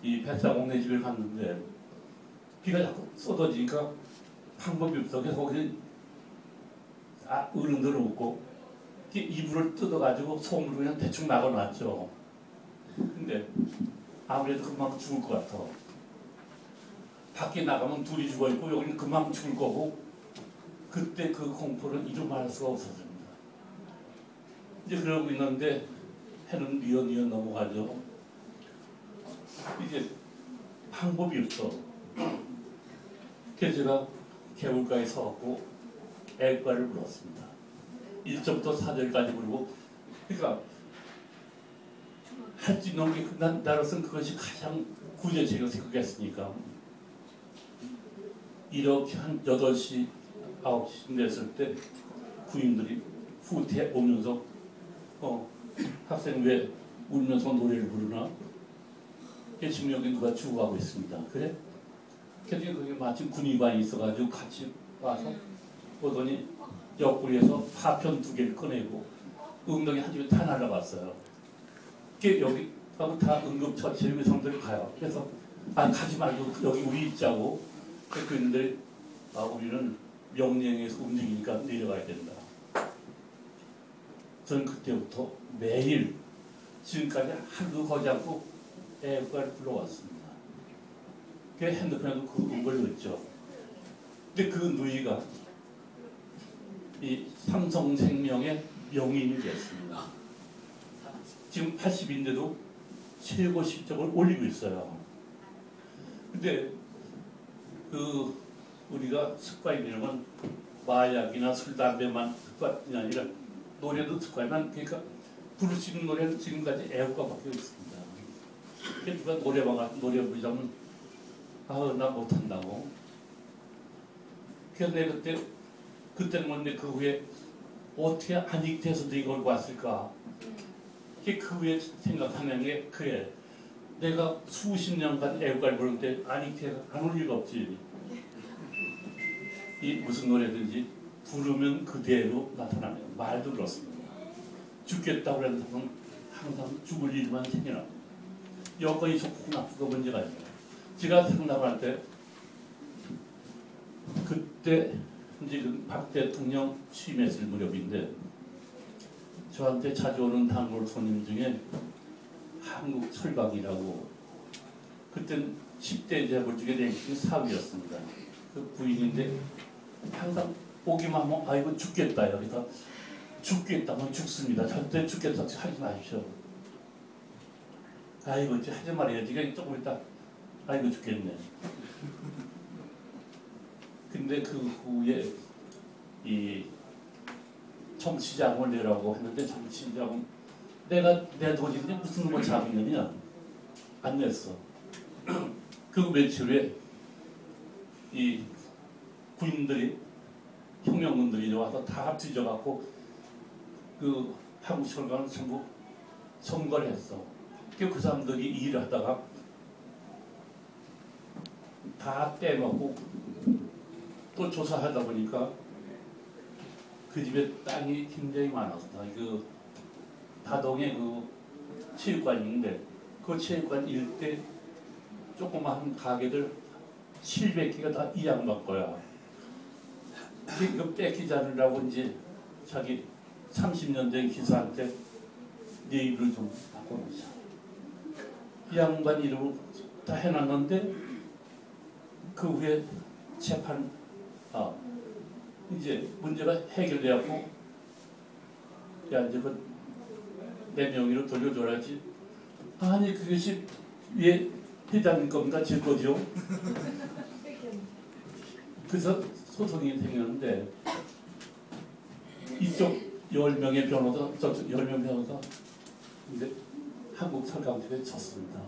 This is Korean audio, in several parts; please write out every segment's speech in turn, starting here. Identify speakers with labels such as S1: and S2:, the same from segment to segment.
S1: 이 백사공네 집에 갔는데 비가 자꾸 쏟아지니까 방법이 없어. 그래서 거기는 어른들은 웃고 이불을 뜯어가지고 소음을 그냥 대충 막아놨죠. 근데 아무래도 금방 죽을 것 같아. 밖에 나가면 둘이 죽어있고 여기는 금방 죽을 거고 그때 그 공포를 이루말할 수가 없었습니다. 이제 그러고 있는데 해는 뉘어뉘어 넘어가죠. 이제 방법이 없어. 그래서 제가 개울가에 서갖고 애과를 불렀습니다. 1절부터 4절까지 부르고, 그러니까 할 수 있는 게 나로서는 그것이 가장 구제책을 생각했으니까 이렇게 한 8시, 9시쯤 됐을 때 부인들이 후퇴 오면서 학생 왜 울면서 노래를 부르나? 지금 여기 누가 죽어가고 있습니다. 그래? 그래서 거기 마침 군의관이 있어가지고 같이 와서 보더니 옆구리에서 파편 2개를 꺼내고 엉덩이 한 집에 다 날라갔어요. 여기 하고 다 응급처치 의사들 가요. 그래서 가지 말고 여기 우리 있자고. 그랬는데 우리는 명령에서 움직이니까 내려가야 된다. 저는 그때부터 매일 지금까지 한두 거지 않고 애과를 불러왔습니다. 그 핸드폰에도 그 음을 넣었죠. 근데 그 누이가 이 삼성생명의 명인이 됐습니다. 지금 80인데도 최고 실적을 올리고 있어요. 근데 우리가 습관이라는 건 마약이나 술, 담배만 습관이 아니라 노래도 습관이만, 그러니까 부를 수 있는 노래는 지금까지 애국가밖에 없습니다. 누가 노래방 가서 노래 부르자면 나 못한다고. 그래서 내가 그때는 뭔데 그 후에 어떻게 안익태에서도 이걸 왔을까? 그 후에 생각하는 게 그래. 내가 수십 년간 애국가를 부르는데 안익태가 안 올 리가 없지. 이 무슨 노래든지 부르면 그대로 나타나요. 말도 그렇습니다. 죽겠다고 그러면 항상 죽을 일만 생겨나. 여건이 좋고 나쁘고 문제가 아니에요. 제가 상담할 때 그때 이제 박 대통령 취임했을 무렵인데 저한테 자주 오는 단골 손님 중에 한국철방이라고, 그땐 10대 재벌 중에 랭킹 4위였습니다. 그 부인인데 항상 오기만 하면 아이고 죽겠다. 여기서 죽겠다면 죽습니다. 절대 죽겠다 하지 마십시오. 아이고 이제 하지 말아야지. 그냥 조금 있다 아이고 죽겠네. 근데 그 후에 이 정치자금을 내라고 했는데 정치자금 내가 내 돈인데 무슨 뭐 자금이냐 안 냈어. 그 며칠 후에 이 군인들이 혁명군들이 와서 다 뒤져갖고 그 한국철강을 전부 점거를 했어. 그 사람들이 일을 하다가 다 떼놓고 또 조사하다 보니까 그 집에 땅이 굉장히 많았어. 그 다동에 그 체육관이 있는데 그 체육관 일대 조그마한 가게들 700개가 다 이 양반 거야. 이거 뺏기지 않으려고 이제 자기 30년 된 기사한테 내 입을 좀 바꿔놓자. 이 양반 이름으로 다 해놨는데 그 후에 재판 이제 문제가 해결되었고 야 이제 내 명의로 돌려줘야지. 아니 그것이 왜 회장님 겁니까? 제 거죠. 그래서 소송이 생겼는데 이쪽 10명의 변호사, 저쪽 10명 변호사, 근데 한국철강팀에 졌습니다.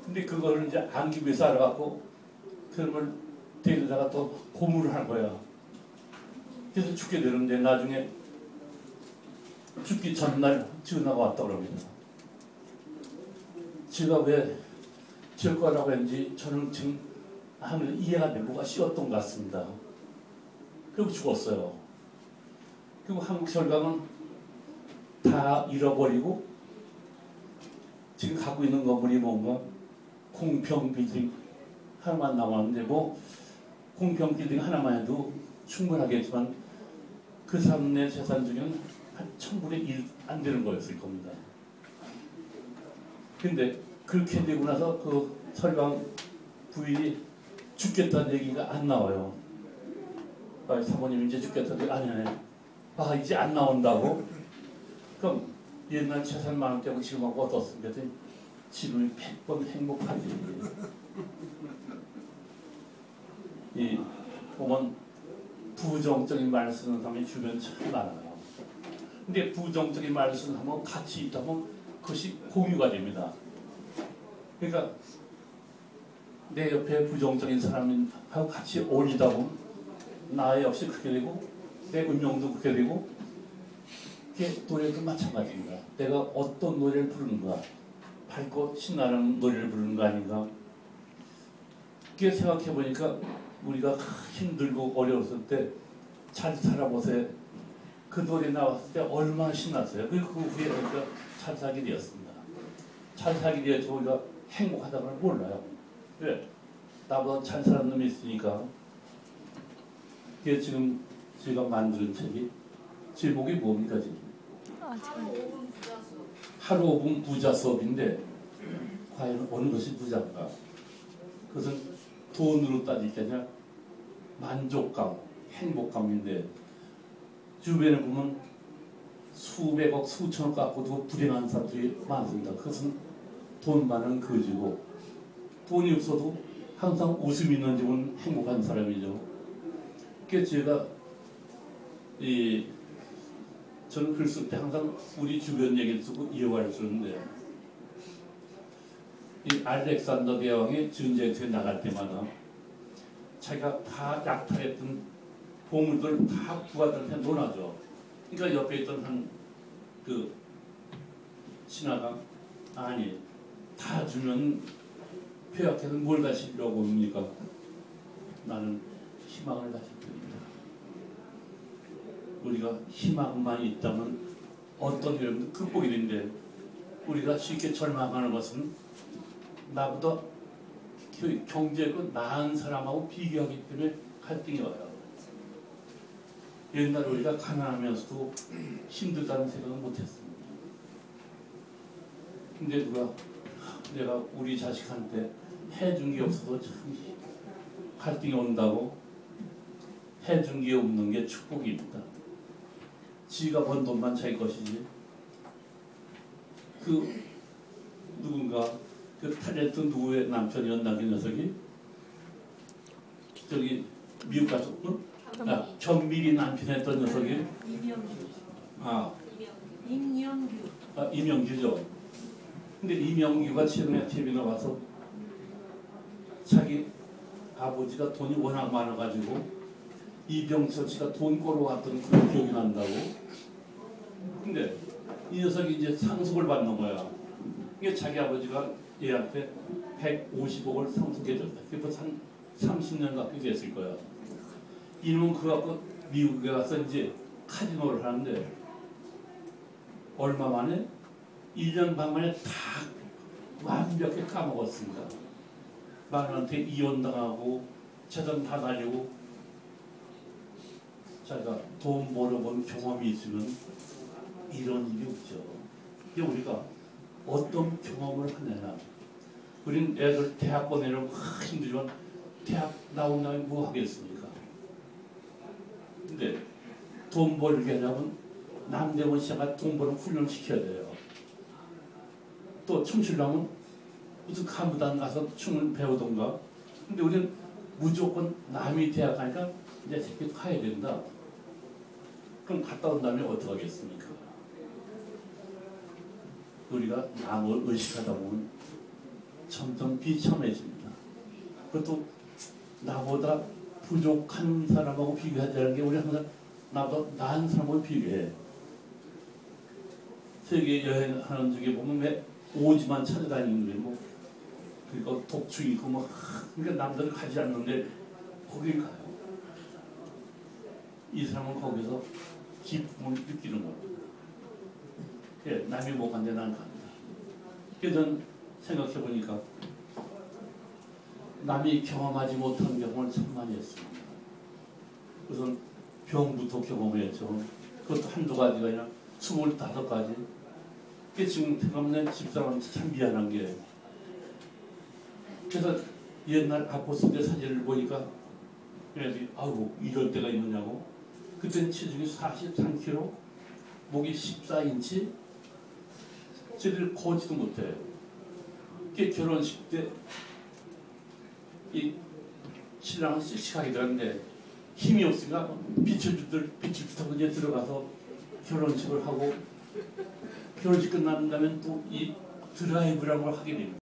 S1: 근데 그거를 이제 안기 위해서 알아갖고 그놈을 데리다가 또 고문을 한 거야. 그래서 죽게 되는데 나중에 죽기 전날 전화가 왔다고 그럽니다. 제가 왜 질 거라고 했는지 저는 지금 하늘 이해가 되고가 씌웠던 것 같습니다. 그리고 죽었어요. 그리고 한국철강은 다 잃어버리고 지금 갖고 있는 건물이 뭔가 공평 빌딩 하나만 남았는데 뭐 공평 빌딩 하나만 해도 충분하겠지만 그 사람의 재산 중에는 한 1000분의 1 안 되는 거였을 겁니다. 근데 그렇게 되고 나서 그 서리방 부인이 죽겠다는 얘기가 안 나와요. 아, 사모님 이제 죽겠다는 얘기 아니 아 이제 안 나온다고? 그럼 옛날 재산 많을 때하고 지금하고 어떻습니까? 지금이 100번 행복하지. 이 보면 부정적인 말을 쓰는 사람이 주변에 참 많아요. 근데 부정적인 말을 쓰는 사람은 같이 있다면 그것이 공유가 됩니다. 그러니까 내 옆에 부정적인 사람하고 같이 어울리다 보면 나 역시 그렇게 되고 내 운명도 그렇게 되고 그게 노래도 마찬가지입니다. 내가 어떤 노래를 부르는가 밝고 신나는 노래를 부르는 거 아닌가. 그게 생각해 보니까 우리가 힘들고 어려웠을 때 잘 살아보세요. 그 노래 나왔을 때 얼마나 신났어요. 그 후에 우리가 잘 살게 되었습니다. 잘 살게 되어서 우리가 행복하다는 걸 몰라요. 왜? 나보다 잘 사는 놈이 있으니까. 그게 지금 제가 만든 책이 제목이 뭡니까 지금? 하루 5분 부자 수업인데 과연 어느 것이 부자인가? 그것은 돈으로 따질 게 아니라 만족감, 행복감인데 주변에 보면 수백억, 수천억 갖고도 불행한 사람들이 많습니다. 그것은 돈 많은 거지고 돈이 없어도 항상 웃음이 있는 집은 행복한 사람이죠. 그래서 제가 저는 글 쓸 때 항상 우리 주변 얘기를 쓰고 이어가려 쓰는데 이 알렉산더 대왕이 전쟁터에 나갈 때마다 자기가 다 약탈했던 보물들 다 부하들한테 논하죠. 그러니까 옆에 있던 한 그 신하가 아니 다 주면 폐하께는 뭘 가지려고 합니까? 나는 희망을 가질 겁니다. 우리가 희망만 있다면 어떤 일은 극복이 되는데 우리가 쉽게 절망하는 것은 나보다 경제가 나은 사람하고 비교하기 때문에 갈등이 와요. 옛날에 우리가 가난하면서도 힘들다는 생각은 못했습니다. 근데 내가 우리 자식한테 해준 게 없어서 참 갈등이 온다고 해준 게 없는 게 축복입니다. 지가 번 돈만 자기 것이지. 그 누군가 그 탤런트 누구의 남편이었나 그 녀석이 저기 미국 가서 전밀이 남편했던 녀석이 임영규죠. 근데 임영규가 최근에 TV에 나와서 자기 아버지가 돈이 워낙 많아가지고 이병철 씨가 돈 끌어왔던 그런 기억이 난다고. 근데 이 녀석이 이제 상속을 받는 거야. 이게 자기 아버지가 얘한테 150억을 상속해줬다. 그게 벌써 한 30년 가까이 됐을 거야. 이놈은 그거 갖고 미국에 가서 이제 카지노를 하는데 얼마 만에 1년 반 만에 다 완벽히 까먹었습니다. 마누라한테 이혼당하고 재산 다 날리고 자기가 돈 벌어본 경험이 있으면 이런 일이 없죠. 이게 우리가 어떤 경험을 하느냐. 우린 애들 대학 보내려면 힘들지만 대학 나온 다음에 뭐 하겠습니까? 근데 돈 벌게 하려면 남대문 씨가 돈 버는 훈련 시켜야 돼요. 또 춤추려면 무슨 간부단 가서 춤을 배우던가. 근데 우리는 무조건 남이 대학 가니까 이제 새끼 가야 된다. 그럼 갔다 온 다음에 어떻게 하겠습니까? 우리가 남을 의식하다 보면 점점 비참해집니다. 그것도 나보다 부족한 사람하고 비교하자는 게 우리 항상 나보다 나은 사람하고 비교해. 세계 여행하는 중에 보면 왜 오지만 찾아다니는데 뭐 그리고 독충 있고 뭐 그러니까 남들은 가지 않는데 거길 가요. 이 사람은 거기서 기쁨을 느끼는 겁니다. 그래, 남이 못 간데 난 간다. 그래서 생각해 보니까 남이 경험하지 못한 경험을 참 많이 했습니다. 우선 병부터 경험했죠. 그것도 한두 가지가 아니라 25가지. 그게 지금 생각나는 집사람한테 참 미안한 게, 그래서 옛날 아포스터 때 사진을 보니까 그래야지 아이고 이럴 때가 있느냐고. 그때는 체중이 43kg, 목이 14인치, 저를 걷지도 못해요. 그게 결혼식 때 이 신랑은 씩씩하게 들었는데 힘이 없으니까 빛을 비타고 이제 들어가서 결혼식을 하고, 결혼식 끝난 다음에 또 이 드라이브라는 걸 하게 됩니다.